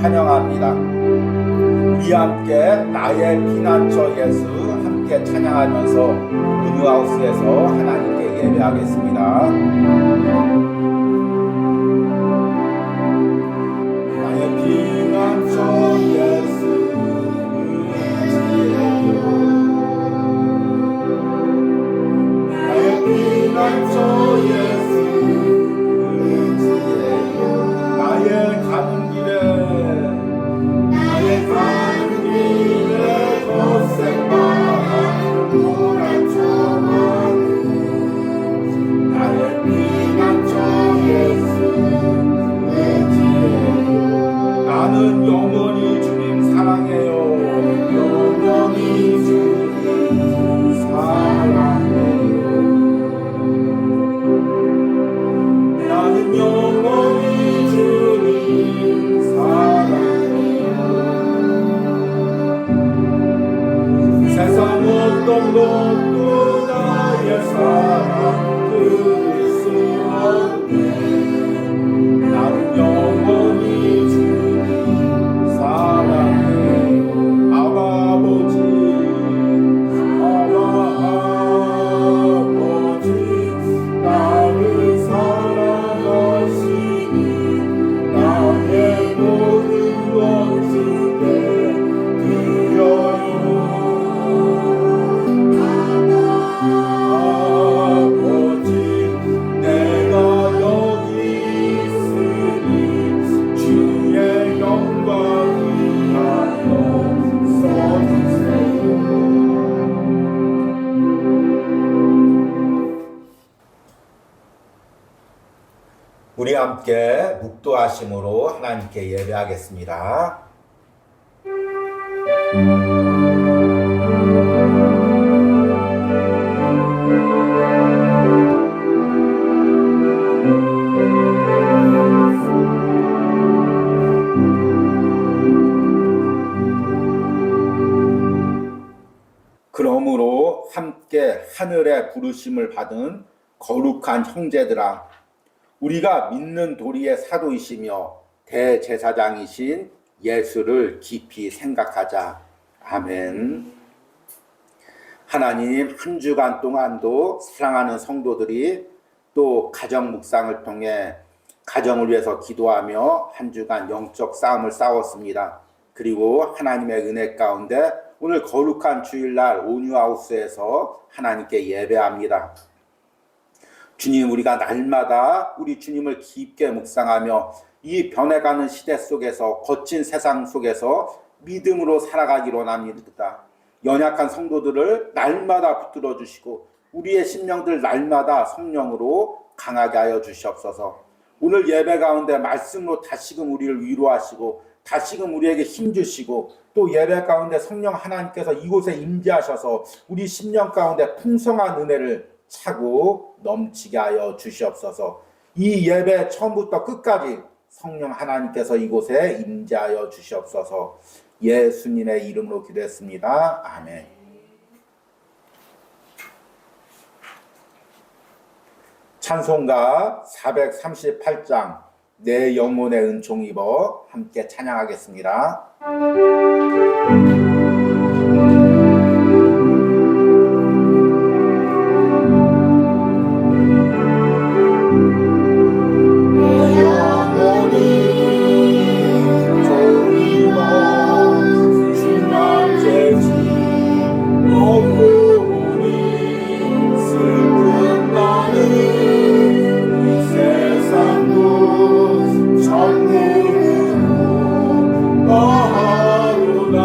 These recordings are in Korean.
환영합니다. 우리 함께 나의 피난처 예수 함께 찬양하면서 은유하우스에서 하나님께 예배하겠습니다. 나의 피난처 예수 나의 피난처 예수 나의 가는 길에 거센바람 몰아쳐와도 나의 피난처 예수 의지해요. 나는 영원히 주님 사랑해요. 영원히 주님 사랑해요. 나는 영원히 주님 사랑해요. 세상 어떤 것도 나의 사랑 그릴 수 없네. 나는 영원히 주님 사랑해요. 아버지 나를 사랑하시니 나의 모든 것 주께 드려요. 우리 함께 묵도하심으로 하나님께 예배하겠습니다. 그러므로 함께 하늘의 부르심을 받은 거룩한 형제들아, 우리가 믿는 도리의 사도이시며 대제사장이신 예수를 깊이 생각하자. 아멘. 하나님, 한 주간 동안도 사랑하는 성도들이 또 가정 묵상을 통해 가정을 위해서 기도하며 한 주간 영적 싸움을 싸웠습니다. 그리고 하나님의 은혜 가운데 오늘 거룩한 주일날 온유하우스에서 하나님께 예배합니다. 주님, 우리가 날마다 우리 주님을 깊게 묵상하며 이 변해가는 시대 속에서 거친 세상 속에서 믿음으로 살아가기로 합니다. 연약한 성도들을 날마다 붙들어 주시고 우리의 심령들 날마다 성령으로 강하게 하여 주시옵소서. 오늘 예배 가운데 말씀으로 다시금 우리를 위로하시고 다시금 우리에게 힘 주시고 또 예배 가운데 성령 하나님께서 이곳에 임재하셔서 우리 심령 가운데 풍성한 은혜를 차고 넘치게 하여 주시옵소서. 이 예배 처음부터 끝까지 성령 하나님께서 이곳에 임재하여 주시옵소서. 예수님의 이름으로 기도했습니다. 아멘. 찬송가 438장 내 영혼의 은총 입어 함께 찬양하겠습니다. 전부로 너하루나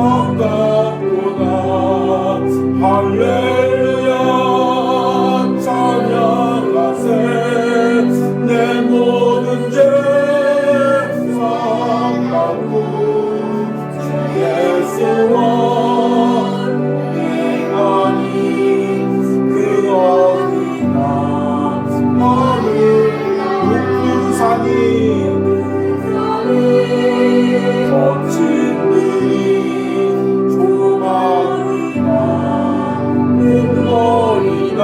반갑구나. 할렐루야 찬양하세. 내 모든 죄 사함받고 주 예수와 평안히 그 어디나 하늘 높은 산이 거친 들이 조망이나 눈머리나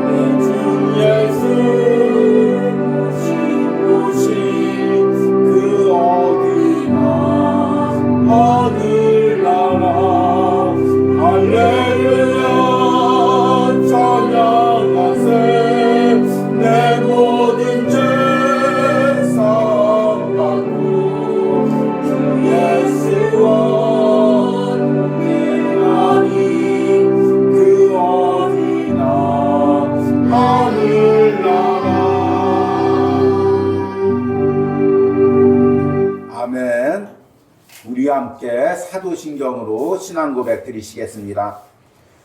내 주 예수 오신 곳이 그 어디나 하늘나라. 할렐루야 찬양하세. 내 모든 죄 사함받고 주 예수와 평안히 그 어디나 하늘나라. 아멘. 우리와 함께 사도신경으로 신앙고백 드리시겠습니다.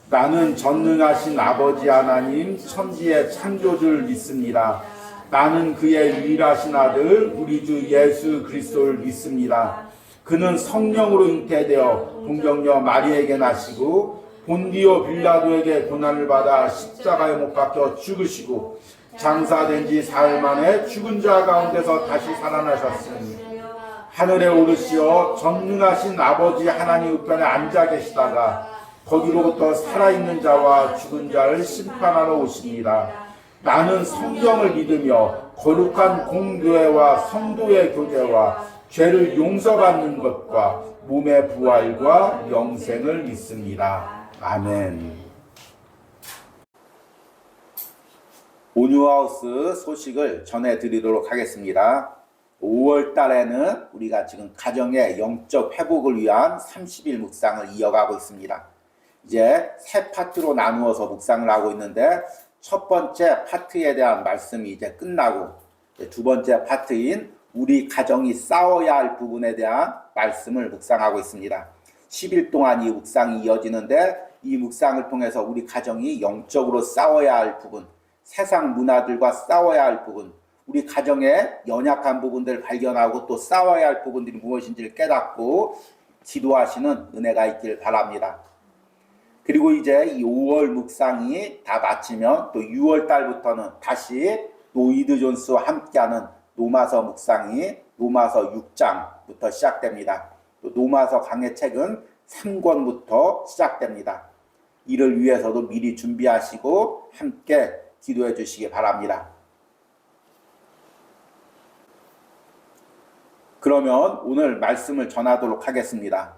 나는 전능하신 아버지 하나님 천지의 창조주를 믿습니다. 나는 그의 유일하신 아들 우리 주 예수 그리스도를 믿습니다. 그는 성령으로 잉태되어 동정녀 마리에게 나시고 본디오 빌라도에게 고난을 받아 십자가에 못 박혀 죽으시고 장사된 지 사흘 만에 죽은 자 가운데서 다시 살아나셨으니 하늘에 오르시어 전능하신 아버지 하나님 우편에 앉아 계시다가 거기로부터 살아있는 자와 죽은 자를 심판하러 오십니다. 나는 성경을 믿으며 거룩한 공교회와 성도의 교제와 죄를 용서받는 것과 몸의 부활과 영생을 믿습니다. 아멘. 온유하우스 소식을 전해드리도록 하겠습니다. 5월 달에는 우리가 지금 가정의 영적 회복을 위한 30일 묵상을 이어가고 있습니다. 이제 세 파트로 나누어서 묵상을 하고 있는데 첫 번째 파트에 대한 말씀이 이제 끝나고 두 번째 파트인 우리 가정이 싸워야 할 부분에 대한 말씀을 묵상하고 있습니다. 10일 동안 이 묵상이 이어지는데 이 묵상을 통해서 우리 가정이 영적으로 싸워야 할 부분, 세상 문화들과 싸워야 할 부분, 우리 가정의 연약한 부분들을 발견하고 또 싸워야 할 부분들이 무엇인지를 깨닫고 기도하시는 은혜가 있길 바랍니다. 그리고 이제 이 5월 묵상이 다 마치면 또 6월 달부터는 다시 노이드 존스와 함께하는 로마서 묵상이 로마서 6장부터 시작됩니다. 또 로마서 강해 책은 3권부터 시작됩니다. 이를 위해서도 미리 준비하시고 함께 기도해 주시기 바랍니다. 그러면 오늘 말씀을 전하도록 하겠습니다.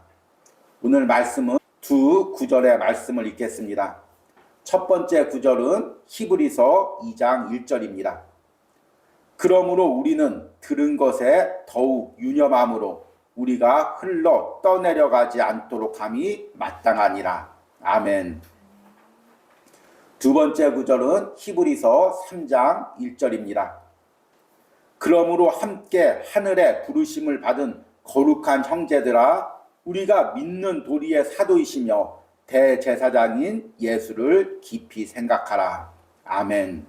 오늘 말씀은 두 구절의 말씀을 읽겠습니다. 첫 번째 구절은 히브리서 2장 1절입니다. 그러므로 우리는 들은 것에 더욱 유념함으로 우리가 흘러 떠내려가지 않도록 함이 마땅하니라. 아멘. 두 번째 구절은 히브리서 3장 1절입니다. 그러므로 함께 하늘에 부르심을 받은 거룩한 형제들아, 우리가 믿는 도리의 사도이시며 대제사장인 예수를 깊이 생각하라. 아멘.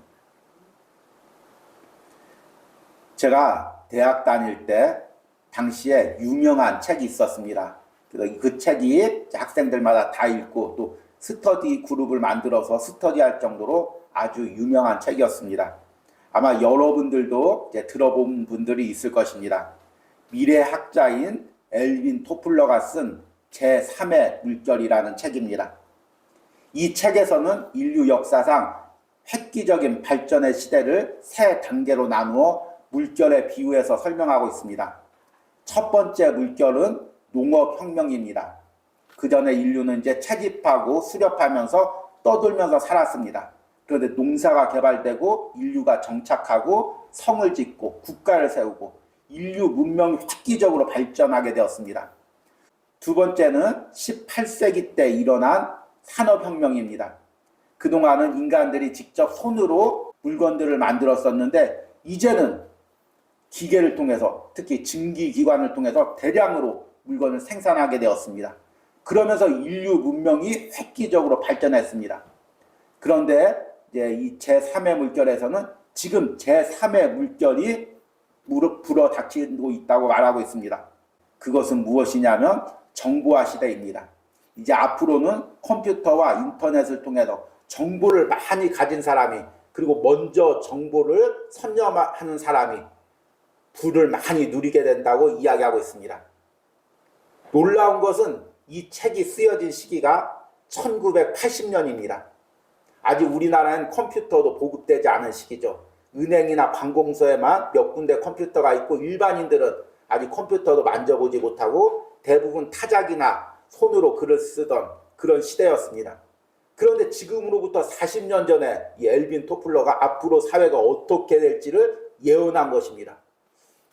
제가 대학 다닐 때 당시에 유명한 책이 있었습니다. 그 책이 학생들마다 다 읽고 또 스터디 그룹을 만들어서 스터디할 정도로 아주 유명한 책이었습니다. 아마 여러분들도 이제 들어본 분들이 있을 것입니다. 미래학자인 엘빈 토플러가 쓴 제3의 물결이라는 책입니다. 이 책에서는 인류 역사상 획기적인 발전의 시대를 세 단계로 나누어 물결에 비유해서 설명하고 있습니다. 첫 번째 물결은 농업혁명입니다. 그 전에 인류는 이제 채집하고 수렵하면서 떠돌면서 살았습니다. 그런데 농사가 개발되고 인류가 정착하고 성을 짓고 국가를 세우고 인류 문명이 획기적으로 발전하게 되었습니다. 두 번째는 18세기 때 일어난 산업혁명입니다. 그동안은 인간들이 직접 손으로 물건들을 만들었었는데 이제는 기계를 통해서 특히 증기기관을 통해서 대량으로 물건을 생산하게 되었습니다. 그러면서 인류 문명이 획기적으로 발전했습니다. 그런데 이제 이 제3의 물결에서는 지금 제3의 물결이 무릎 불어닥치고 있다고 말하고 있습니다. 그것은 무엇이냐면 정보화 시대입니다. 이제 앞으로는 컴퓨터와 인터넷을 통해서 정보를 많이 가진 사람이, 그리고 먼저 정보를 선점하는 사람이 부를 많이 누리게 된다고 이야기하고 있습니다. 놀라운 것은 이 책이 쓰여진 시기가 1980년입니다. 아직 우리나라엔 컴퓨터도 보급되지 않은 시기죠. 은행이나 관공서에만 몇 군데 컴퓨터가 있고 일반인들은 아직 컴퓨터도 만져보지 못하고 대부분 타작이나 손으로 글을 쓰던 그런 시대였습니다. 그런데 지금으로부터 40년 전에 이 엘빈 토플러가 앞으로 사회가 어떻게 될지를 예언한 것입니다.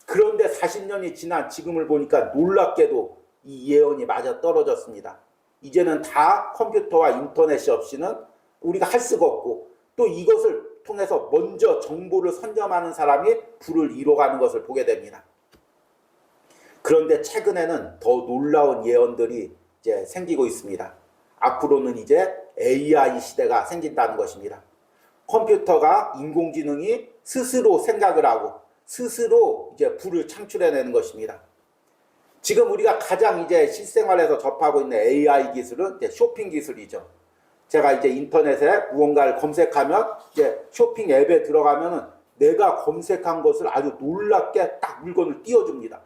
그런데 40년이 지난 지금을 보니까 놀랍게도 이 예언이 맞아떨어졌습니다. 이제는 다 컴퓨터와 인터넷이 없이는 우리가 할 수가 없고, 또 이것을 통해서 먼저 정보를 선점하는 사람이 부를 이뤄가는 것을 보게 됩니다. 그런데 최근에는 더 놀라운 예언들이 이제 생기고 있습니다. 앞으로는 이제 AI 시대가 생긴다는 것입니다. 컴퓨터가, 인공지능이 스스로 생각을 하고 스스로 이제 부를 창출해내는 것입니다. 지금 우리가 가장 이제 실생활에서 접하고 있는 AI 기술은 이제 쇼핑 기술이죠. 제가 이제 인터넷에 무언가를 검색하면 이제 쇼핑 앱에 들어가면은 내가 검색한 것을 아주 놀랍게 딱 물건을 띄워줍니다.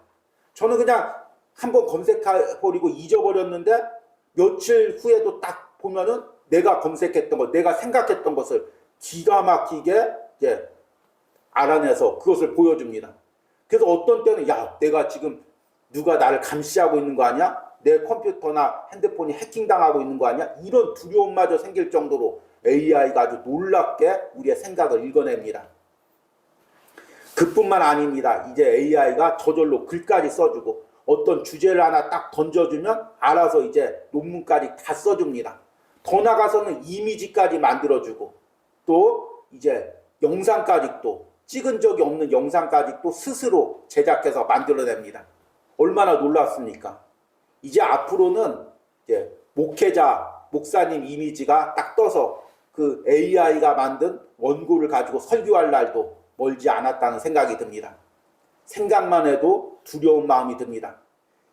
저는 그냥 한번 검색해버리고 잊어버렸는데 며칠 후에도 딱 보면은 내가 검색했던 것, 내가 생각했던 것을 기가 막히게 이제 알아내서 그것을 보여줍니다. 그래서 어떤 때는 야, 내가 지금 누가 나를 감시하고 있는 거 아니야? 내 컴퓨터나 핸드폰이 해킹당하고 있는 거 아니야? 이런 두려움마저 생길 정도로 AI가 아주 놀랍게 우리의 생각을 읽어냅니다. 그뿐만 아닙니다. 이제 AI가 저절로 글까지 써주고 어떤 주제를 하나 딱 던져주면 알아서 이제 논문까지 다 써줍니다. 더 나가서는 이미지까지 만들어주고 또 이제 영상까지 또 찍은 적이 없는 영상까지 또 스스로 제작해서 만들어냅니다. 얼마나 놀랍습니까? 이제 앞으로는 이제 목회자, 목사님 이미지가 딱 떠서 그 AI가 만든 원고를 가지고 설교할 날도 멀지 않았다는 생각이 듭니다. 생각만 해도 두려운 마음이 듭니다.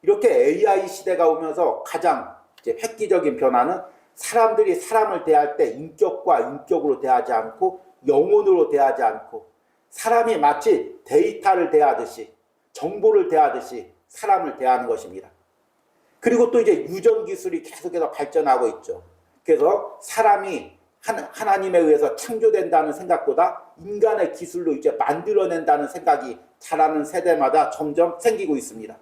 이렇게 AI 시대가 오면서 가장 이제 획기적인 변화는 사람들이 사람을 대할 때 인격과 인격으로 대하지 않고 영혼으로 대하지 않고 사람이 마치 데이터를 대하듯이 정보를 대하듯이 사람을 대하는 것입니다. 그리고 또 이제 유전 기술이 계속해서 발전하고 있죠. 그래서 사람이 하나님에 의해서 창조된다는 생각보다 인간의 기술로 이제 만들어낸다는 생각이 자라는 세대마다 점점 생기고 있습니다.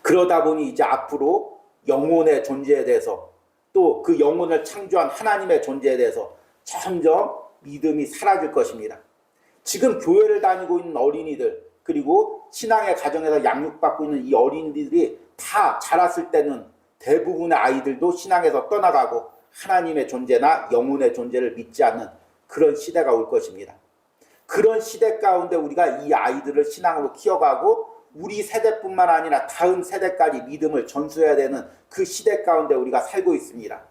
그러다 보니 이제 앞으로 영혼의 존재에 대해서 또 그 영혼을 창조한 하나님의 존재에 대해서 점점 믿음이 사라질 것입니다. 지금 교회를 다니고 있는 어린이들, 그리고 신앙의 가정에서 양육받고 있는 이 어린이들이 다 자랐을 때는 대부분의 아이들도 신앙에서 떠나가고 하나님의 존재나 영혼의 존재를 믿지 않는 그런 시대가 올 것입니다. 그런 시대 가운데 우리가 이 아이들을 신앙으로 키워가고 우리 세대뿐만 아니라 다음 세대까지 믿음을 전수해야 되는 그 시대 가운데 우리가 살고 있습니다.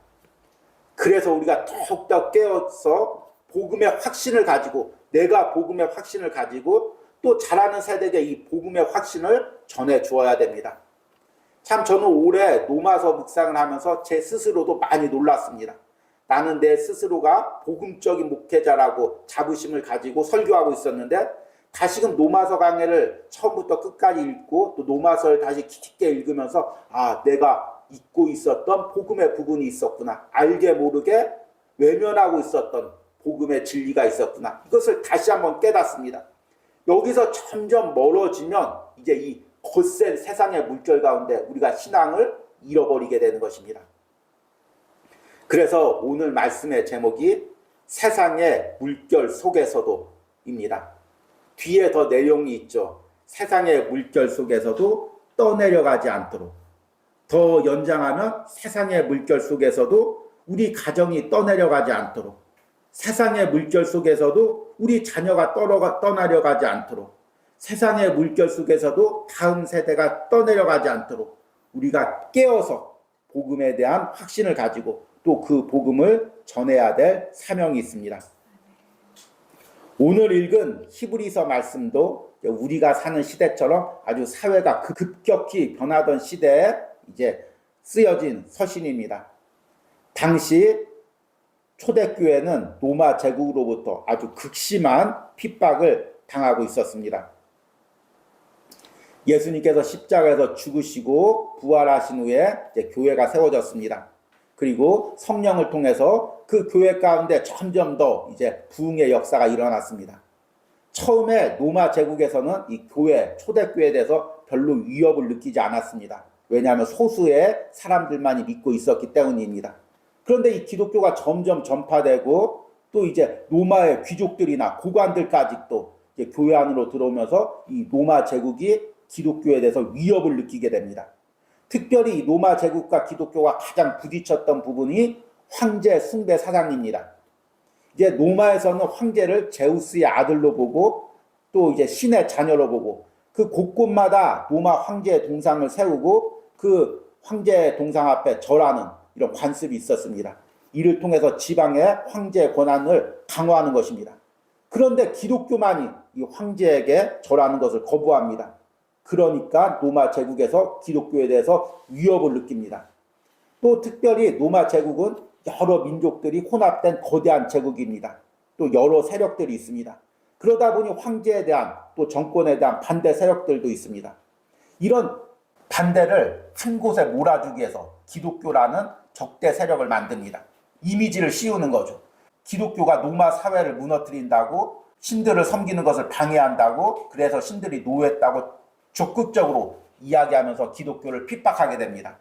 그래서 우리가 더욱더 깨어서 복음의 확신을 가지고, 내가 복음의 확신을 가지고 또 자라는 세대에게 이 복음의 확신을 전해 주어야 됩니다. 참 저는 올해 로마서 묵상을 하면서 제 스스로도 많이 놀랐습니다. 나는 내 스스로가 복음적인 목회자라고 자부심을 가지고 설교하고 있었는데 다시금 로마서 강해를 처음부터 끝까지 읽고 또 로마서를 다시 깊게 읽으면서 아, 내가 잊고 있었던 복음의 부분이 있었구나. 알게 모르게 외면하고 있었던 복음의 진리가 있었구나. 이것을 다시 한번 깨닫습니다. 여기서 점점 멀어지면 이제 이 거센 세상의 물결 가운데 우리가 신앙을 잃어버리게 되는 것입니다. 그래서 오늘 말씀의 제목이 세상의 물결 속에서도 입니다. 뒤에 더 내용이 있죠. 세상의 물결 속에서도 떠내려가지 않도록. 더 연장하면 세상의 물결 속에서도 우리 가정이 떠내려가지 않도록. 세상의 물결 속에서도 우리 자녀가 떠나려가지 않도록. 세상의 물결 속에서도 다음 세대가 떠내려가지 않도록 우리가 깨어서 복음에 대한 확신을 가지고 또 그 복음을 전해야 될 사명이 있습니다. 오늘 읽은 히브리서 말씀도 우리가 사는 시대처럼 아주 사회가 급격히 변하던 시대에 이제 쓰여진 서신입니다. 당시 초대교회는 로마 제국으로부터 아주 극심한 핍박을 당하고 있었습니다. 예수님께서 십자가에서 죽으시고 부활하신 후에 이제 교회가 세워졌습니다. 그리고 성령을 통해서 그 교회 가운데 점점 더 이제 부흥의 역사가 일어났습니다. 처음에 로마 제국에서는 이 교회, 초대교회에 대해서 별로 위협을 느끼지 않았습니다. 왜냐하면 소수의 사람들만이 믿고 있었기 때문입니다. 그런데 이 기독교가 점점 전파되고 또 이제 로마의 귀족들이나 고관들까지 또 이제 교회 안으로 들어오면서 이 로마 제국이 기독교에 대해서 위협을 느끼게 됩니다. 특별히 로마 제국과 기독교가 가장 부딪혔던 부분이 황제 숭배 사상입니다. 이제 로마에서는 황제를 제우스의 아들로 보고 또 이제 신의 자녀로 보고 그 곳곳마다 로마 황제의 동상을 세우고 그 황제의 동상 앞에 절하는 이런 관습이 있었습니다. 이를 통해서 지방의 황제의 권한을 강화하는 것입니다. 그런데 기독교만이 이 황제에게 절하는 것을 거부합니다. 그러니까 로마 제국에서 기독교에 대해서 위협을 느낍니다. 또 특별히 로마 제국은 여러 민족들이 혼합된 거대한 제국입니다. 또 여러 세력들이 있습니다. 그러다 보니 황제에 대한 또 정권에 대한 반대 세력들도 있습니다. 이런 반대를 한 곳에 몰아주기 위해서 기독교라는 적대 세력을 만듭니다. 이미지를 씌우는 거죠. 기독교가 로마 사회를 무너뜨린다고, 신들을 섬기는 것을 방해한다고, 그래서 신들이 노예했다고 적극적으로 이야기하면서 기독교를 핍박하게 됩니다.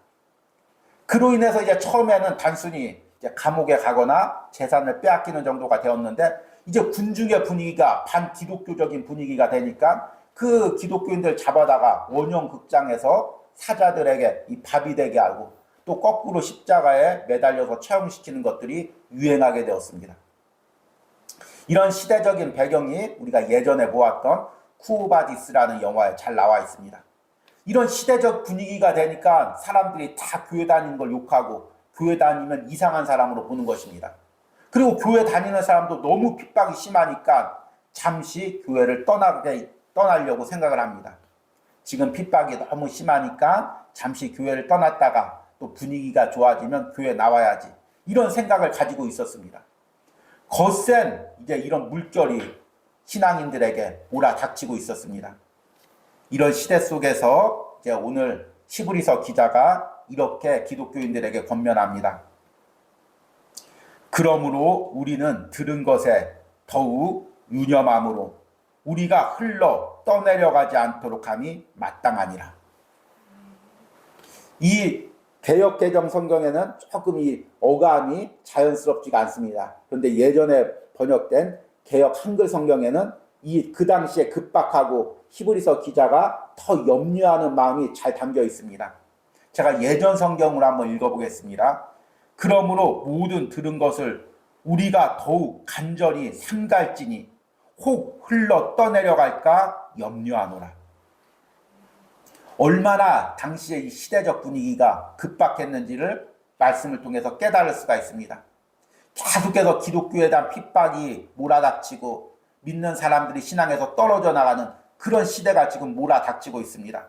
그로 인해서 이제 처음에는 단순히 이제 감옥에 가거나 재산을 빼앗기는 정도가 되었는데 이제 군중의 분위기가 반기독교적인 분위기가 되니까 그 기독교인들 잡아다가 원형 극장에서 사자들에게 이 밥이 되게 하고 또 거꾸로 십자가에 매달려서 처형시키는 것들이 유행하게 되었습니다. 이런 시대적인 배경이 우리가 예전에 보았던 쿠오바디스라는 영화에 잘 나와 있습니다. 이런 시대적 분위기가 되니까 사람들이 다 교회 다니는 걸 욕하고 교회 다니면 이상한 사람으로 보는 것입니다. 그리고 교회 다니는 사람도 너무 핍박이 심하니까 잠시 교회를 떠나려고 생각을 합니다. 지금 핍박이 너무 심하니까 잠시 교회를 떠났다가 또 분위기가 좋아지면 교회 나와야지. 이런 생각을 가지고 있었습니다. 거센 이제 이런 물결이 신앙인들에게 몰아닥치고 있었습니다. 이런 시대 속에서 이제 오늘 히브리서 기자가 이렇게 기독교인들에게 권면합니다. 그러므로 우리는 들은 것에 더욱 유념함으로 우리가 흘러 떠내려가지 않도록 함이 마땅하니라. 이 개역 개정 성경에는 조금 이 어감이 자연스럽지가 않습니다. 그런데 예전에 번역된 개역 한글 성경에는 그 당시에 급박하고 히브리서 기자가 더 염려하는 마음이 잘 담겨 있습니다. 제가 예전 성경으로 한번 읽어보겠습니다. 그러므로 모든 들은 것을 우리가 더욱 간절히 삼갈지니 혹 흘러 떠내려갈까 염려하노라. 얼마나 당시의 이 시대적 분위기가 급박했는지를 말씀을 통해서 깨달을 수가 있습니다. 계속해서 기독교에 대한 핍박이 몰아닥치고 믿는 사람들이 신앙에서 떨어져 나가는 그런 시대가 지금 몰아닥치고 있습니다.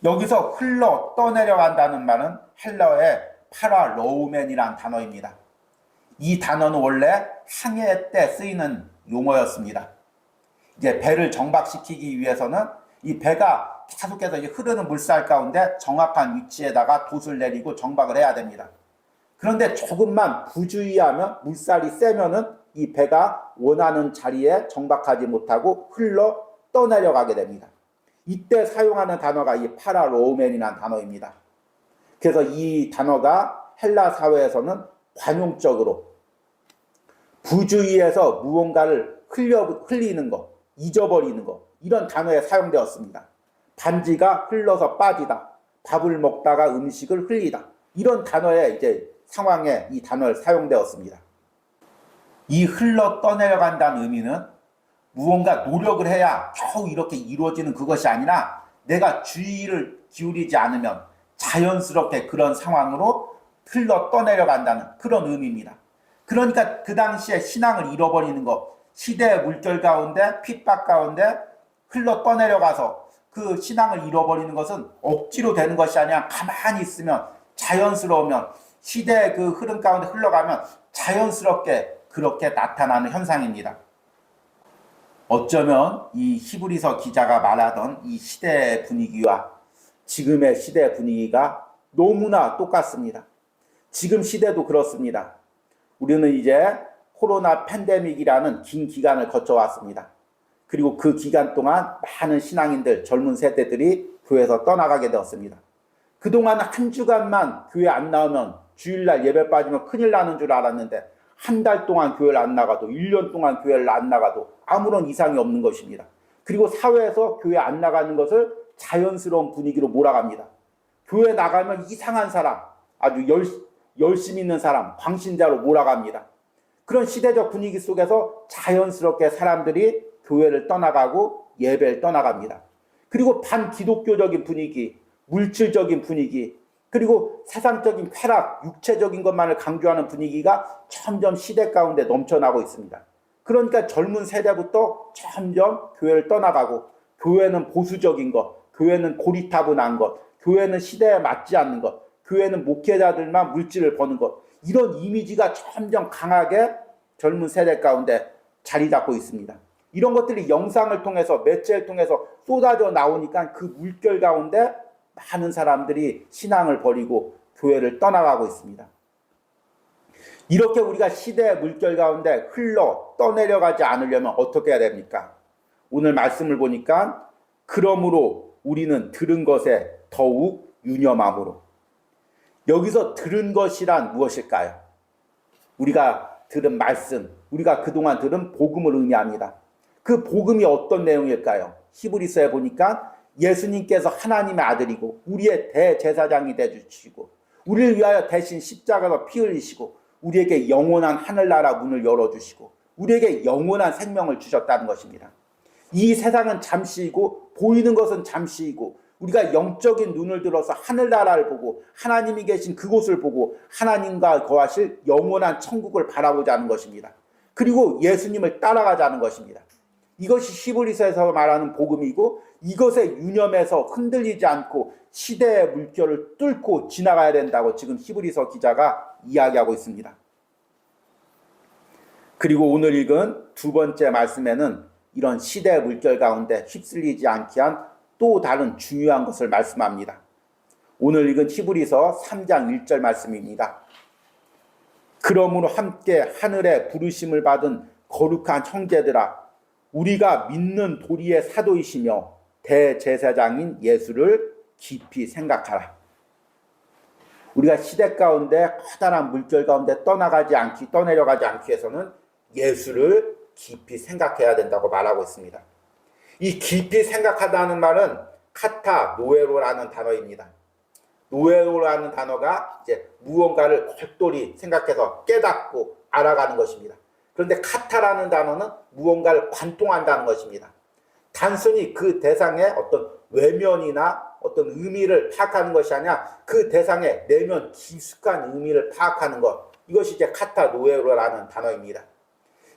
여기서 흘러 떠내려간다는 말은 헬라어의 파라로우멘이라는 단어입니다. 이 단어는 원래 항해 때 쓰이는 용어였습니다. 이제 배를 정박시키기 위해서는 이 배가 계속해서 흐르는 물살 가운데 정확한 위치에다가 돛을 내리고 정박을 해야 됩니다. 그런데 조금만 부주의하면 물살이 세면은 이 배가 원하는 자리에 정박하지 못하고 흘러 떠내려가게 됩니다. 이때 사용하는 단어가 이 파라로우멘이라는 단어입니다. 그래서 이 단어가 헬라 사회에서는 관용적으로 부주의해서 무언가를 흘리는 것, 잊어버리는 것, 이런 단어에 사용되었습니다. 단지가 흘러서 빠지다, 밥을 먹다가 음식을 흘리다, 이런 단어에 이제 상황에 이 단어를 사용되었습니다. 이 흘러 떠내려간다는 의미는 무언가 노력을 해야 겨우 이렇게 이루어지는 그것이 아니라 내가 주의를 기울이지 않으면 자연스럽게 그런 상황으로 흘러 떠내려간다는 그런 의미입니다. 그러니까 그 당시에 신앙을 잃어버리는 것, 시대의 물결 가운데 핍박 가운데 흘러 떠내려가서 그 신앙을 잃어버리는 것은 억지로 되는 것이 아니라 가만히 있으면 자연스러우면 시대의 그 흐름 가운데 흘러가면 자연스럽게 그렇게 나타나는 현상입니다. 어쩌면 이 히브리서 기자가 말하던 이 시대의 분위기와 지금의 시대의 분위기가 너무나 똑같습니다. 지금 시대도 그렇습니다. 우리는 이제 코로나 팬데믹이라는 긴 기간을 거쳐왔습니다. 그리고 그 기간 동안 많은 신앙인들, 젊은 세대들이 교회에서 떠나가게 되었습니다. 그동안 한 주간만 교회 안 나오면 주일날 예배 빠지면 큰일 나는 줄 알았는데 한 달 동안 교회를 안 나가도 1년 동안 교회를 안 나가도 아무런 이상이 없는 것입니다. 그리고 사회에서 교회 안 나가는 것을 자연스러운 분위기로 몰아갑니다. 교회 나가면 이상한 사람, 아주 열심히 있는 사람, 광신자로 몰아갑니다. 그런 시대적 분위기 속에서 자연스럽게 사람들이 교회를 떠나가고 예배를 떠나갑니다. 그리고 반기독교적인 분위기, 물질적인 분위기, 그리고 세상적인 쾌락, 육체적인 것만을 강조하는 분위기가 점점 시대 가운데 넘쳐나고 있습니다. 그러니까 젊은 세대부터 점점 교회를 떠나가고 교회는 보수적인 것, 교회는 고리타분한 것, 교회는 시대에 맞지 않는 것, 교회는 목회자들만 물질을 버는 것, 이런 이미지가 점점 강하게 젊은 세대 가운데 자리 잡고 있습니다. 이런 것들이 영상을 통해서 매체를 통해서 쏟아져 나오니까 그 물결 가운데 많은 사람들이 신앙을 버리고 교회를 떠나가고 있습니다. 이렇게 우리가 시대의 물결 가운데 흘러 떠내려가지 않으려면 어떻게 해야 됩니까? 오늘 말씀을 보니까 그러므로 우리는 들은 것에 더욱 유념함으로. 여기서 들은 것이란 무엇일까요? 우리가 들은 말씀, 우리가 그동안 들은 복음을 의미합니다. 그 복음이 어떤 내용일까요? 히브리서에 보니까 예수님께서 하나님의 아들이고 우리의 대제사장이 되주시고 우리를 위하여 대신 십자가로 피 흘리시고 우리에게 영원한 하늘나라 문을 열어주시고 우리에게 영원한 생명을 주셨다는 것입니다. 이 세상은 잠시이고 보이는 것은 잠시이고 우리가 영적인 눈을 들어서 하늘나라를 보고 하나님이 계신 그곳을 보고 하나님과 거하실 영원한 천국을 바라보자 하는 것입니다. 그리고 예수님을 따라가자는 것입니다. 이것이 히브리서에서 말하는 복음이고 이것에 유념해서 흔들리지 않고 시대의 물결을 뚫고 지나가야 된다고 지금 히브리서 기자가 이야기하고 있습니다. 그리고 오늘 읽은 두 번째 말씀에는 이런 시대의 물결 가운데 휩쓸리지 않게 한 또 다른 중요한 것을 말씀합니다. 오늘 읽은 히브리서 3장 1절 말씀입니다. 그러므로 함께 하늘에 부르심을 받은 거룩한 형제들아 우리가 믿는 도리의 사도이시며 대제사장인 예수를 깊이 생각하라. 우리가 시대 가운데 커다란 물결 가운데 떠내려가지 않기 위해서는 예수를 깊이 생각해야 된다고 말하고 있습니다. 이 깊이 생각하다는 말은 카타 노에로라는 단어입니다. 노에로라는 단어가 이제 무언가를 골똘히 생각해서 깨닫고 알아가는 것입니다. 그런데 카타라는 단어는 무언가를 관통한다는 것입니다. 단순히 그 대상의 어떤 외면이나 어떤 의미를 파악하는 것이 아니라 그 대상의 내면 깊숙한 의미를 파악하는 것, 이것이 이제 카타 노에로라는 단어입니다.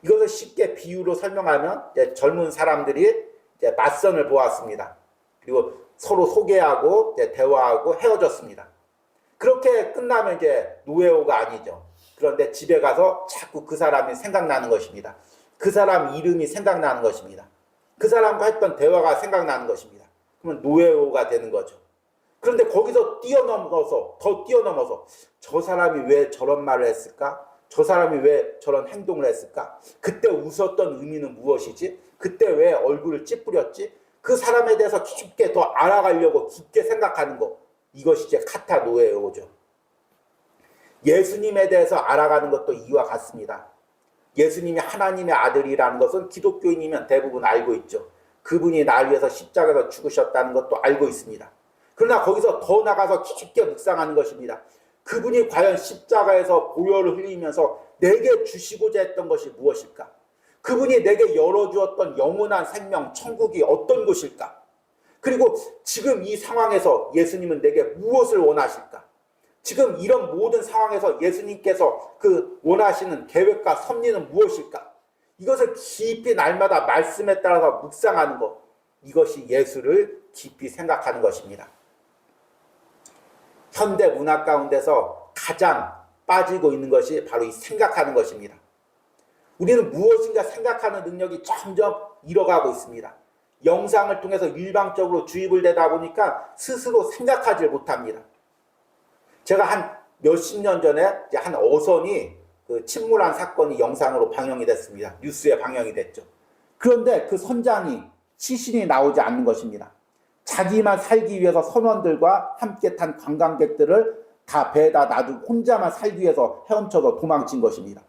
이것을 쉽게 비유로 설명하면 이제 젊은 사람들이 이제 맞선을 보았습니다. 그리고 서로 소개하고 이제 대화하고 헤어졌습니다. 그렇게 끝나면 이제 노에오가 아니죠. 그런데 집에 가서 자꾸 그 사람이 생각나는 것입니다. 그 사람 이름이 생각나는 것입니다. 그 사람과 했던 대화가 생각나는 것입니다. 그러면 노에오가 되는 거죠. 그런데 거기서 더 뛰어넘어서 저 사람이 왜 저런 말을 했을까? 저 사람이 왜 저런 행동을 했을까? 그때 웃었던 의미는 무엇이지? 그때 왜 얼굴을 찌푸렸지? 그 사람에 대해서 깊게 더 알아가려고 깊게 생각하는 것, 이것이 이제 카타 노에오죠. 예수님에 대해서 알아가는 것도 이와 같습니다. 예수님이 하나님의 아들이라는 것은 기독교인이면 대부분 알고 있죠. 그분이 나를 위해서 십자가에서 죽으셨다는 것도 알고 있습니다. 그러나 거기서 더 나가서 깊게 묵상하는 것입니다. 그분이 과연 십자가에서 보혈을 흘리면서 내게 주시고자 했던 것이 무엇일까? 그분이 내게 열어주었던 영원한 생명, 천국이 어떤 곳일까? 그리고 지금 이 상황에서 예수님은 내게 무엇을 원하실까? 지금 이런 모든 상황에서 예수님께서 그 원하시는 계획과 섭리는 무엇일까? 이것을 깊이 날마다 말씀에 따라서 묵상하는 것, 이것이 예수를 깊이 생각하는 것입니다. 현대 문화 가운데서 가장 빠지고 있는 것이 바로 이 생각하는 것입니다. 우리는 무엇인가 생각하는 능력이 점점 잃어가고 있습니다. 영상을 통해서 일방적으로 주입을 되다 보니까 스스로 생각하지 못합니다. 제가 한 몇십 년 전에 한 어선이 침몰한 사건이 영상으로 방영이 됐습니다. 뉴스에 방영이 됐죠. 그런데 그 선장이 시신이 나오지 않는 것입니다. 자기만 살기 위해서 선원들과 함께 탄 관광객들을 다 배에다 놔두고 혼자만 살기 위해서 헤엄쳐서 도망친 것입니다.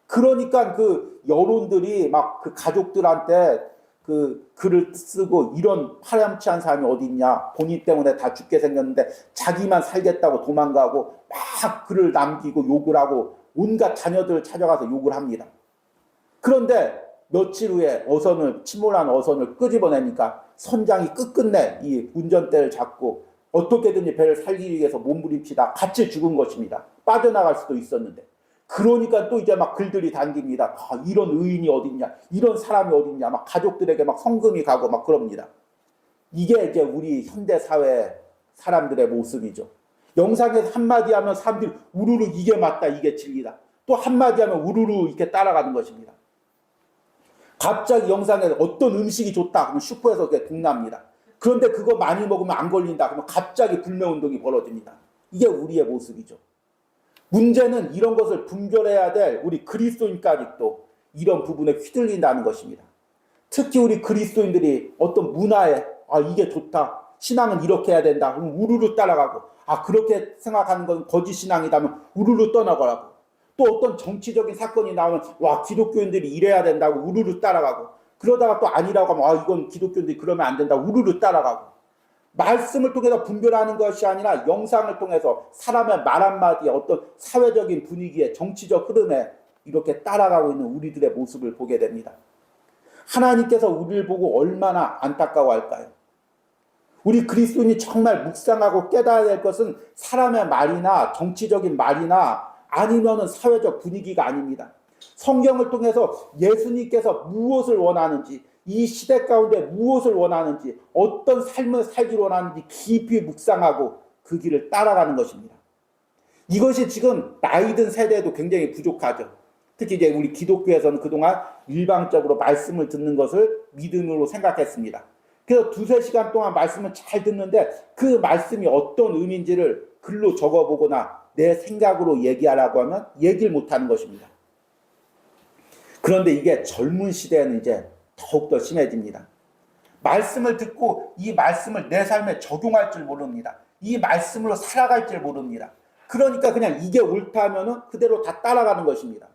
그러니까 그 여론들이 막 그 가족들한테 그 글을 쓰고 이런 파렴치한 사람이 어디 있냐, 본인 때문에 다 죽게 생겼는데 자기만 살겠다고 도망가고 막 글을 남기고 욕을 하고 온갖 자녀들을 찾아가서 욕을 합니다. 그런데 며칠 후에 침몰한 어선을 끄집어내니까 선장이 끝끝내 이 운전대를 잡고 어떻게든지 배를 살리기 위해서 몸부림치다 같이 죽은 것입니다. 빠져나갈 수도 있었는데. 그러니까 또 이제 막 글들이 당깁니다. 이런 의인이 어딨냐, 이런 사람이 어딨냐, 막 가족들에게 막 성금이 가고 막 그럽니다. 이게 이제 우리 현대 사회 사람들의 모습이죠. 영상에서 한마디 하면 사람들이 우르르 이게 맞다, 이게 진리다. 또 한마디 하면 우르르 이렇게 따라가는 것입니다. 갑자기 영상에서 어떤 음식이 좋다 그러면 슈퍼에서 이렇게 동납니다. 그런데 그거 많이 먹으면 안 걸린다 그러면 갑자기 불매운동이 벌어집니다. 이게 우리의 모습이죠. 문제는 이런 것을 분별해야 될 우리 그리스도인까지도 이런 부분에 휘둘린다는 것입니다. 특히 우리 그리스도인들이 어떤 문화에 이게 좋다, 신앙은 이렇게 해야 된다 그럼 우르르 따라가고, 그렇게 생각하는 건 거짓 신앙이다면 우르르 떠나가라고, 또 어떤 정치적인 사건이 나오면 기독교인들이 이래야 된다고 우르르 따라가고, 그러다가 또 아니라고 하면 이건 기독교인들이 그러면 안 된다고 우르르 따라가고, 말씀을 통해서 분별하는 것이 아니라 영상을 통해서 사람의 말 한마디에 어떤 사회적인 분위기에 정치적 흐름에 이렇게 따라가고 있는 우리들의 모습을 보게 됩니다. 하나님께서 우리를 보고 얼마나 안타까워할까요? 우리 그리스도인이 정말 묵상하고 깨달아야 될 것은 사람의 말이나 정치적인 말이나 아니면은 사회적 분위기가 아닙니다. 성경을 통해서 예수님께서 무엇을 원하는지, 이 시대 가운데 무엇을 원하는지, 어떤 삶을 살기를 원하는지 깊이 묵상하고 그 길을 따라가는 것입니다. 이것이 지금 나이 든 세대에도 굉장히 부족하죠. 특히 이제 우리 기독교에서는 그동안 일방적으로 말씀을 듣는 것을 믿음으로 생각했습니다. 그래서 2-3시간 동안 말씀을 잘 듣는데 그 말씀이 어떤 의미인지를 글로 적어보거나 내 생각으로 얘기하라고 하면 얘기를 못하는 것입니다. 그런데 이게 젊은 시대에는 이제 더욱더 심해집니다. 말씀을 듣고 이 말씀을 내 삶에 적용할 줄 모릅니다. 이 말씀으로 살아갈 줄 모릅니다. 그러니까 그냥 이게 옳다 하면은 그대로 다 따라가는 것입니다.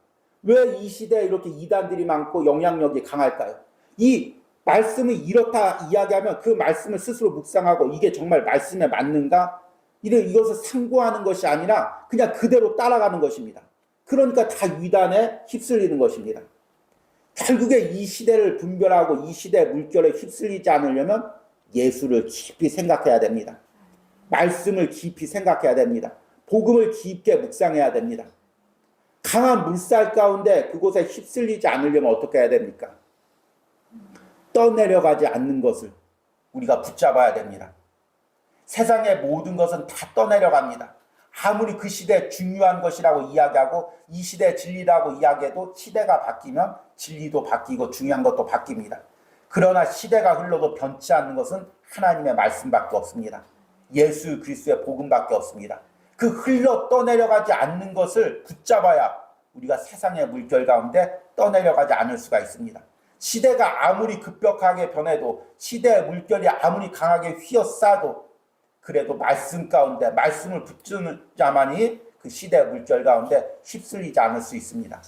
왜 이 시대에 이렇게 이단들이 많고 영향력이 강할까요? 이 말씀이 이렇다 이야기하면 그 말씀을 스스로 묵상하고 이게 정말 말씀에 맞는가? 이것을 상고하는 것이 아니라 그냥 그대로 따라가는 것입니다. 그러니까 다 위단에 휩쓸리는 것입니다. 결국에 이 시대를 분별하고 이 시대의 물결에 휩쓸리지 않으려면 예수를 깊이 생각해야 됩니다. 말씀을 깊이 생각해야 됩니다. 복음을 깊게 묵상해야 됩니다. 강한 물살 가운데 그곳에 휩쓸리지 않으려면 어떻게 해야 됩니까? 떠내려가지 않는 것을 우리가 붙잡아야 됩니다. 세상의 모든 것은 다 떠내려갑니다. 아무리 그 시대에 중요한 것이라고 이야기하고 이 시대의 진리라고 이야기해도 시대가 바뀌면 진리도 바뀌고 중요한 것도 바뀝니다. 그러나 시대가 흘러도 변치 않는 것은 하나님의 말씀밖에 없습니다. 예수 그리스도의 복음밖에 없습니다. 그 흘러 떠내려가지 않는 것을 붙잡아야 우리가 세상의 물결 가운데 떠내려가지 않을 수가 있습니다. 시대가 아무리 급격하게 변해도 시대의 물결이 아무리 강하게 휘어싸도 그래도 말씀 가운데 말씀을 붙드는 자만이 그 시대의 물결 가운데 휩쓸리지 않을 수 있습니다.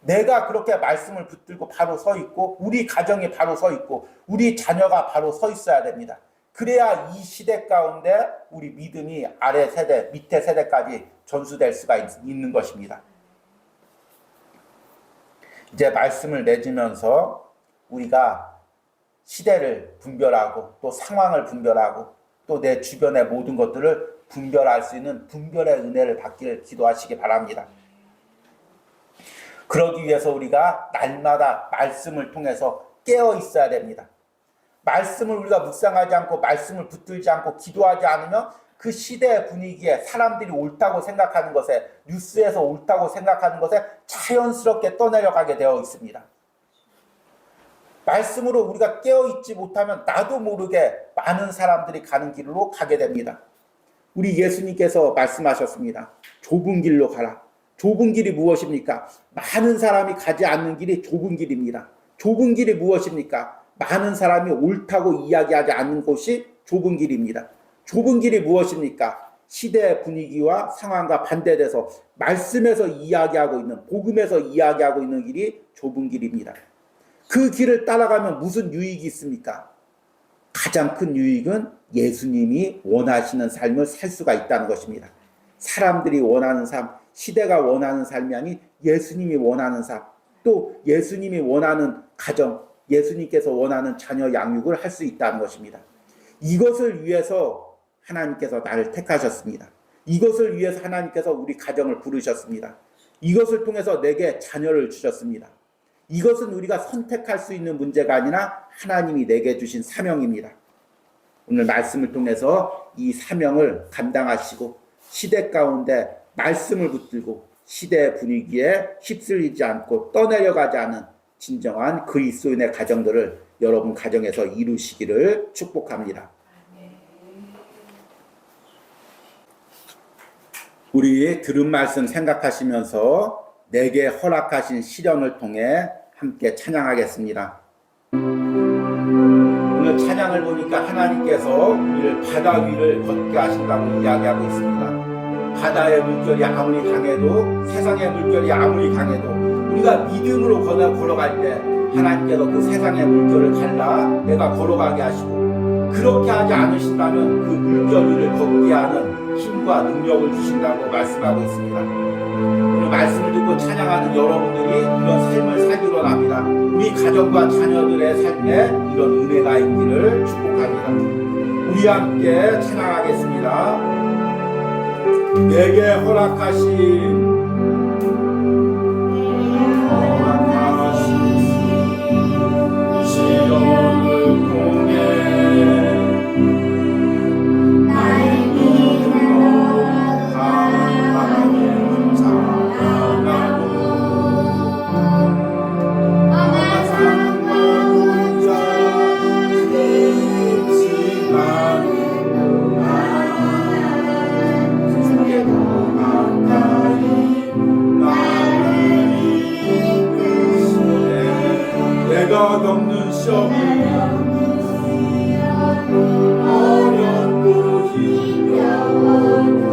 내가 그렇게 말씀을 붙들고 바로 서 있고 우리 가정이 바로 서 있고 우리 자녀가 바로 서 있어야 됩니다. 그래야 이 시대 가운데 우리 믿음이 아래 세대, 밑에 세대까지 전수될 수가 있는 것입니다. 이제 말씀을 맺으면서 우리가 시대를 분별하고 또 상황을 분별하고 또 내 주변의 모든 것들을 분별할 수 있는 분별의 은혜를 받기를 기도하시기 바랍니다. 그러기 위해서 우리가 날마다 말씀을 통해서 깨어 있어야 됩니다. 말씀을 우리가 묵상하지 않고 말씀을 붙들지 않고 기도하지 않으면 그 시대의 분위기에 사람들이 옳다고 생각하는 것에, 뉴스에서 옳다고 생각하는 것에 자연스럽게 떠내려가게 되어 있습니다. 말씀으로 우리가 깨어있지 못하면 나도 모르게 많은 사람들이 가는 길로 가게 됩니다. 우리 예수님께서 말씀하셨습니다. 좁은 길로 가라. 좁은 길이 무엇입니까? 많은 사람이 가지 않는 길이 좁은 길입니다. 좁은 길이 무엇입니까? 많은 사람이 옳다고 이야기하지 않는 곳이 좁은 길입니다. 좁은 길이 무엇입니까? 시대의 분위기와 상황과 반대돼서 말씀에서 이야기하고 있는, 복음에서 이야기하고 있는 길이 좁은 길입니다. 그 길을 따라가면 무슨 유익이 있습니까? 가장 큰 유익은 예수님이 원하시는 삶을 살 수가 있다는 것입니다. 사람들이 원하는 삶, 시대가 원하는 삶이 아닌 예수님이 원하는 삶, 또 예수님이 원하는 가정, 예수님께서 원하는 자녀 양육을 할 수 있다는 것입니다. 이것을 위해서 하나님께서 나를 택하셨습니다. 이것을 위해서 하나님께서 우리 가정을 부르셨습니다. 이것을 통해서 내게 자녀를 주셨습니다. 이것은 우리가 선택할 수 있는 문제가 아니라 하나님이 내게 주신 사명입니다. 오늘 말씀을 통해서 이 사명을 감당하시고 시대 가운데 말씀을 붙들고 시대의 분위기에 휩쓸리지 않고 떠내려가지 않은 진정한 그리스도인의 가정들을 여러분 가정에서 이루시기를 축복합니다. 우리 들은 말씀 생각하시면서 내게 허락하신 시련을 통해 함께 찬양하겠습니다. 오늘 찬양을 보니까 하나님께서 우리를 바다 위를 걷게 하신다고 이야기하고 있습니다. 바다의 물결이 아무리 강해도, 세상의 물결이 아무리 강해도 우리가 믿음으로 걸어갈 때 하나님께서 그 세상의 물결을 갈라 내가 걸어가게 하시고, 그렇게 하지 않으신다면 그 물결 위를 걷게 하는 힘과 능력을 주신다고 말씀하고 있습니다. 오늘 말씀을 듣고 찬양하는 여러분들이 이런 삶을 살기로 합니다. 우리 가정과 자녀들의 삶에 이런 은혜가 있기를 축복합니다. 우리 함께 찬양하겠습니다. 내게 허락하신 시련을 통해 겪는 시험을 어렵고 힘겨워도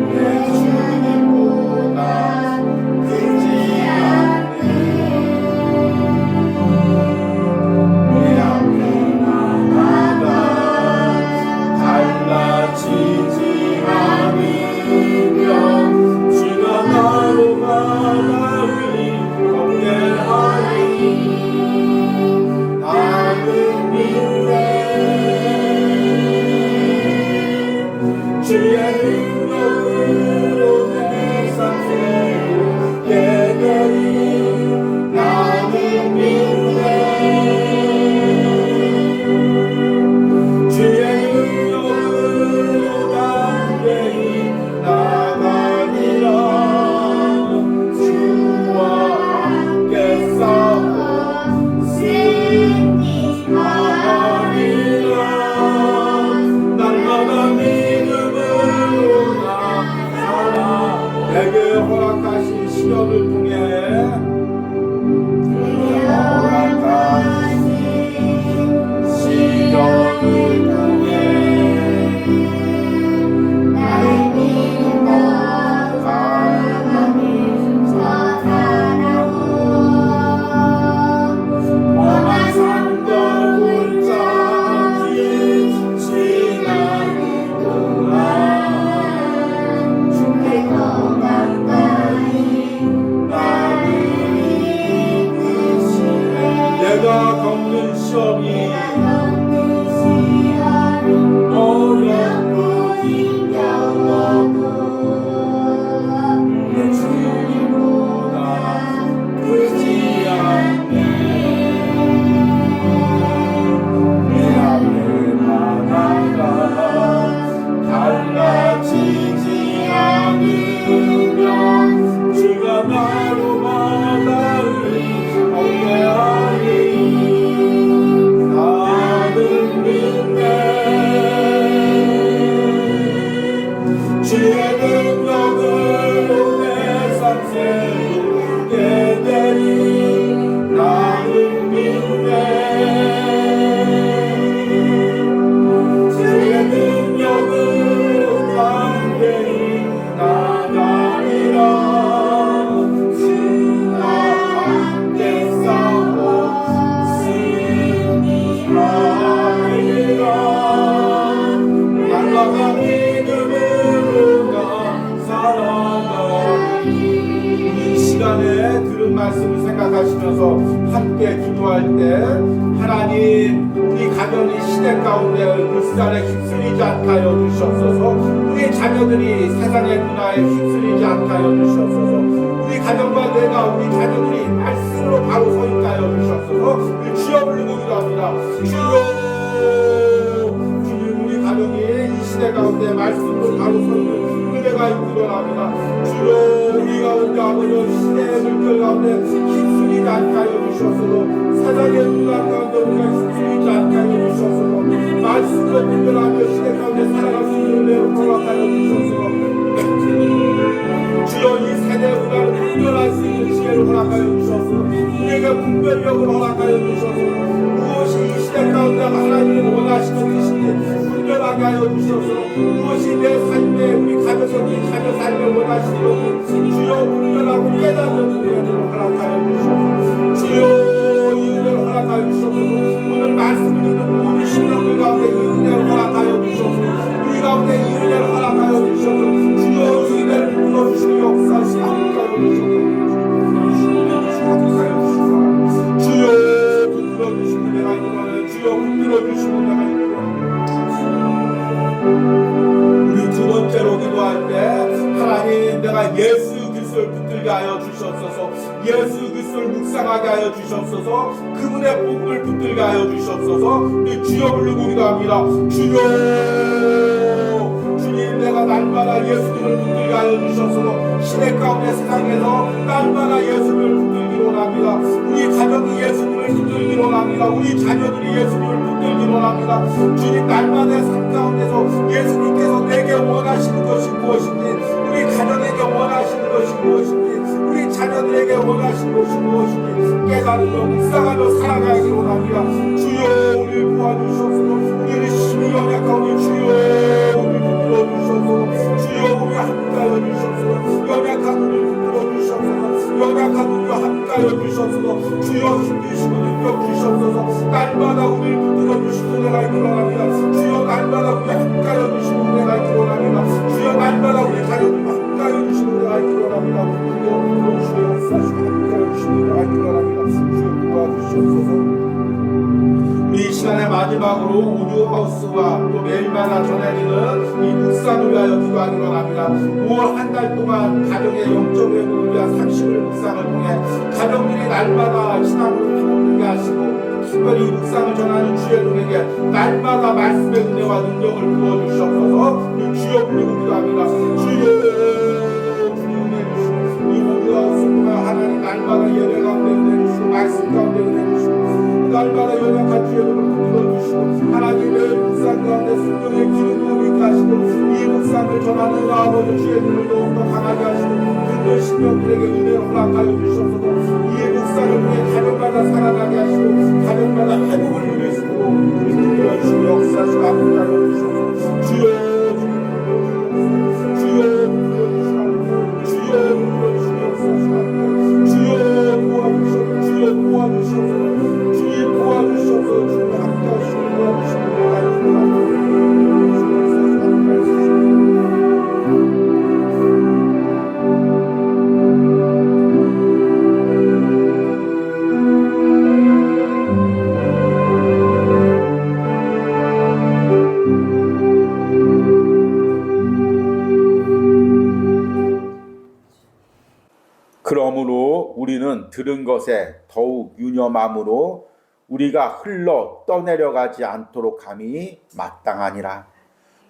내 주님보다 크지 않네. 내 앞에만 하나 달라지지 않으면 주가 나로 바다 위 걷게 하리. 나는 믿네. 주의 능력으로 내 삶 새롭게 되리. 나는 믿네. 주의 능력으로 담대히 나가리라. 주와 함께 싸워 승리하리라. 날마다 믿음으로 나 살아. 내게 허락하신 시련을 통해 허락하신 시련을 통해 나의 믿음과 하나님과 살아오. 험한 삶과 골짜기 지나는 동안 주께 더 가까이 나를 능력으로 내 삶 새롭게 되리 나는 믿네 주의 능력으로 담대히 나가리라 주와 함께 싸워 승리하리라 날마다 믿음으로 나 살아가리 이 시간에 들은 말씀을 생각하시면서 함께 기도할 때 하나님 우리 가정이 시대 가운데 물살에 휩쓸리지 않게 하여 주시옵소서 우리 자녀들이 세상의 문화에 휩쓸리지 않게 하여 주시옵소서 우리 가정과 내가 우리 자녀들이 말씀으로 바로 서 있게 하여 주시옵소서 주여 부르고 기도합니다 주여 주님 우리 가정이 이 시대 가운데 말씀으로 바로 서 있는 은혜가 있기를 합니다 주여 우리 가운데 아버지 시대의 물결 가운데 휩쓸리지 않게 하여 주시옵소서 세상의 문화 가운데 우리가 휩쓸리지 않게 하여 주시옵소서 말씀으로 분별하며 시대 가운데 살아갈 수 있는 은혜로 허락하여 주시옵소서 주여 이 세대 문화를 분별할 수 있는 지혜를 허락하여 주시옵소서 우리에게 분별력을 허락하여 주시옵소서 무엇이 이 시대 가운데 하나님이 원하시는 뜻인지 분별하게 하여 주시옵소서 무엇이 내 삶에 우리 가족의 우리 자녀 삶에 원하시는 것인지 주여 분별하고 깨닫는 은혜를 허락하여 주시옵소서 주여 이 은혜를 허락하여 주시옵소서 오늘 말씀을 듣는 모든 신령들 가운데 이 은혜를 허락하여 주시옵소서 우리 가운데 이 은혜를 허락하여 주시옵소서 주여 이 은혜를 불러주시고 역사하시고 함께하여 주시옵소서 주여 붙들어주시고 내가 이끌어내 주여 붙들어주시고 내가 이끌어내 우리 두 번째로 기도할 때 하나님 내가 예수 그리스도를 붙들게 하여 주시옵소서 예수 그리스도를 묵상하게 하여 주시옵소서 그분의 복음을 붙들게 하여 주시옵소서 우리 주여 부르고 기도합니다 주여 주님 내가 날마다 예수님을 붙들게 하여 주시옵소서 시대 가운데 세상에서 날마다 예수님을 붙들기로 원합니다 우리 가정이 예수님을 붙들기로 원합니다 우리 자녀들이 예수님을 붙들기로 원합니다 주님 날마다 삶 가운데서 예수님께서 내게 원하시는 것이 무엇인지 우리 가정에게 원하시는 것이 무엇인지 우리 자녀들에게 원하시는 것이 무엇인지 깨달으며 묵상하며 살아가기로 원합니다 주여 우리를 도와주시옵소서 우리를 심히 연약하오니 주여 우리를 붙들어주시옵소서 주여 우리 함께하여 주시옵소서 연약한 우리를 붙들어주시옵소서 연약한 우리와 함께하여 주시옵소서 주여 힘주시고 능력 주시옵소서 날마다 우리를 붙들어주시고 내가 이끌어갑니다 주여 날마다 우리 함께하여 주시고 내가 이끌어갑니다 주여 날마다 우리 가족과 함께하여 주시고 내가 이끌어갑니다 주여 붙들어주시고 역사하시고 함께하여 주시고 내가 이끌어갑니다 주여 도와주시옵소서 이 시간의 마지막으로 우주하우스와 또 매일마다 전해지는 이 묵상을 위하여 기도하기로 합니다. 5월 한 달 동안 가정의 영적 회복을 위한 30일 묵상을 통해 가정들이 날마다 신앙으로 회복되게 하시고 특별히 이 묵상을 전하는 주여들에게 날마다 말씀의 은혜와 능력을 부어주시옵소서 주여 부르고 기도합니다. 주여 은혜 주시고 이 우주하우스와 하나님 날마다 예배 가운데 은혜 주시고 말씀 가운데 은혜 주시고 날마다 연약한 주의 이름을 불러주시고 하나님의 묵상 가운데 성령의 기름 부음이 있게 하시고 이 묵상을 전하는 아버지 주의 이름을 더욱더 강하게 하시고 그들 신령들에게 은혜를 허락하여 주시옵소서 이 묵상을 통해 가정마다 살아나게 하시고 가정마다 회복을 누리시고 불러주시고 역사하시고 함께하여 주시옵소서 주여 주여 주여 불러주시고 역사하시고 함께하여 주여 도와주시옵소서 주여 도와주시옵소서 도와주시옵소서 주님 함께하시고 도와주시고 내가 이끌어갑니다 그러므로 우리는 들은 것에 더욱 유념함으로 우리가 흘러 떠내려가지 않도록 함이 마땅하니라.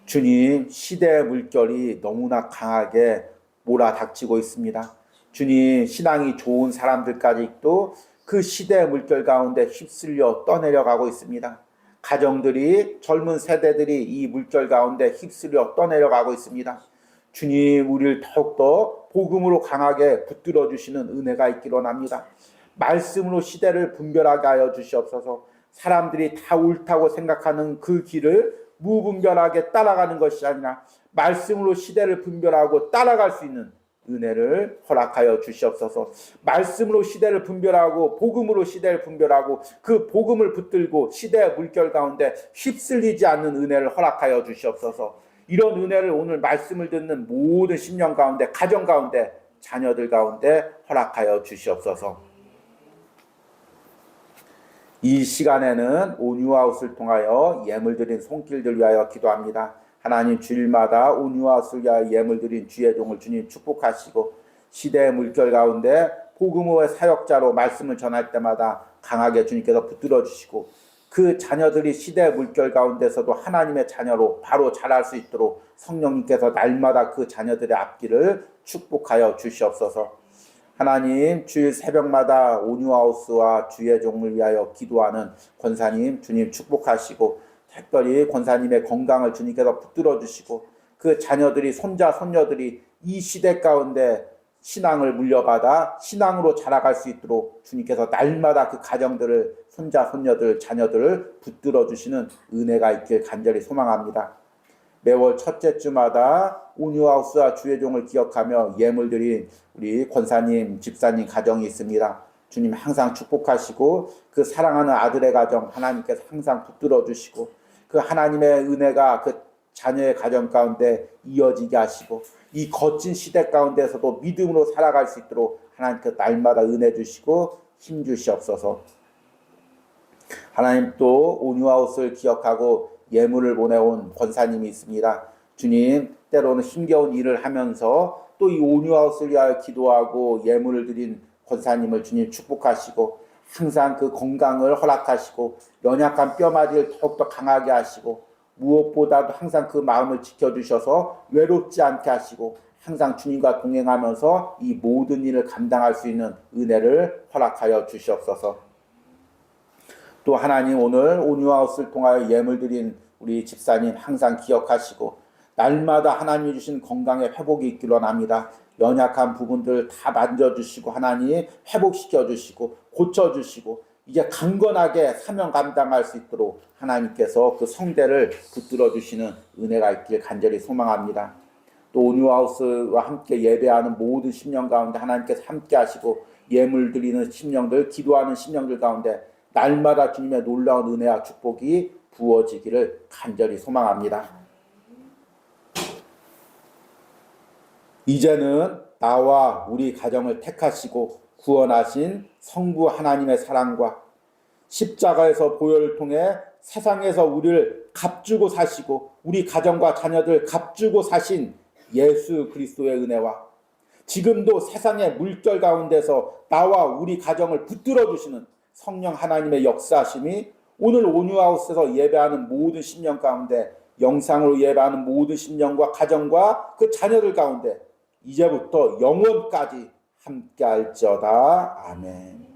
주님, 시대의 물결이 너무나 강하게 몰아닥치고 있습니다. 주님, 신앙이 좋은 사람들까지도 그 시대의 물결 가운데 휩쓸려 떠내려가고 있습니다. 가정들이, 젊은 세대들이 이 물결 가운데 휩쓸려 떠내려가고 있습니다. 주님 우리를 더욱더 복음으로 강하게 붙들어 주시는 은혜가 있기를 원합니다. 말씀으로 시대를 분별하게 하여 주시옵소서. 사람들이 다 옳다고 생각하는 그 길을 무분별하게 따라가는 것이 아니라 말씀으로 시대를 분별하고 따라갈 수 있는 은혜를 허락하여 주시옵소서. 말씀으로 시대를 분별하고 복음으로 시대를 분별하고 그 복음을 붙들고 시대의 물결 가운데 휩쓸리지 않는 은혜를 허락하여 주시옵소서. 이런 은혜를 오늘 말씀을 듣는 모든 심령 가운데, 가정 가운데, 자녀들 가운데 허락하여 주시옵소서. 이 시간에는 온유아웃을 통하여 예물 드린 손길들 위하여 기도합니다. 하나님, 주일마다 온유아웃을 위하여 예물 드린 주의 종을 주님 축복하시고 시대의 물결 가운데 복음의 사역자로 말씀을 전할 때마다 강하게 주님께서 붙들어 주시고 그 자녀들이 시대의 물결 가운데서도 하나님의 자녀로 바로 자랄 수 있도록 성령님께서 날마다 그 자녀들의 앞길을 축복하여 주시옵소서. 하나님, 주일 새벽마다 온유하우스와 주의 종을 위하여 기도하는 권사님 주님 축복하시고 특별히 권사님의 건강을 주님께서 붙들어 주시고 그 자녀들이, 손자 손녀들이 이 시대 가운데 신앙을 물려받아 신앙으로 자라갈 수 있도록 주님께서 날마다 그 가정들을, 손자 손녀들, 자녀들을 붙들어 주시는 은혜가 있길 간절히 소망합니다. 매월 첫째 주마다 온유하우스와 주의 종을 기억하며 예물 드린 우리 권사님, 집사님 가정이 있습니다. 주님 항상 축복하시고 그 사랑하는 아들의 가정 하나님께서 항상 붙들어 주시고 그 하나님의 은혜가 그 자녀의 가정 가운데 이어지게 하시고 이 거친 시대 가운데서도 믿음으로 살아갈 수 있도록 하나님께 날마다 은혜 주시고 힘 주시옵소서. 하나님, 또 온유하우스를 기억하고 예물을 보내온 권사님이 있습니다. 주님, 때로는 힘겨운 일을 하면서 또 이 온유하우스를 위하여 기도하고 예물을 드린 권사님을 주님 축복하시고 항상 그 건강을 허락하시고 연약한 뼈마디를 더욱더 강하게 하시고 무엇보다도 항상 그 마음을 지켜주셔서 외롭지 않게 하시고 항상 주님과 동행하면서 이 모든 일을 감당할 수 있는 은혜를 허락하여 주시옵소서. 또 하나님, 오늘 온유하우스를 통하여 예물 드린 우리 집사님 항상 기억하시고 날마다 하나님이 주신 건강의 회복이 있기를 원합니다. 연약한 부분들 다 만져주시고 하나님 회복시켜주시고 고쳐주시고 이제 강건하게 사명 감당할 수 있도록 하나님께서 그 성대를 붙들어 주시는 은혜가 있길 간절히 소망합니다. 또 온유하우스와 함께 예배하는 모든 심령 가운데 하나님께서 함께 하시고 예물 드리는 심령들, 기도하는 심령들 가운데 날마다 주님의 놀라운 은혜와 축복이 부어지기를 간절히 소망합니다. 이제는 나와 우리 가정을 택하시고 구원하신 성부 하나님의 사랑과 십자가에서 보혈을 통해 세상에서 우리를 값주고 사시고 우리 가정과 자녀들 값주고 사신 예수 그리스도의 은혜와 지금도 세상의 물결 가운데서 나와 우리 가정을 붙들어 주시는 성령 하나님의 역사하심이 오늘 온유하우스에서 예배하는 모든 심령 가운데, 영상으로 예배하는 모든 심령과 가정과 그 자녀들 가운데 이제부터 영원까지 함께할지어다. 아멘.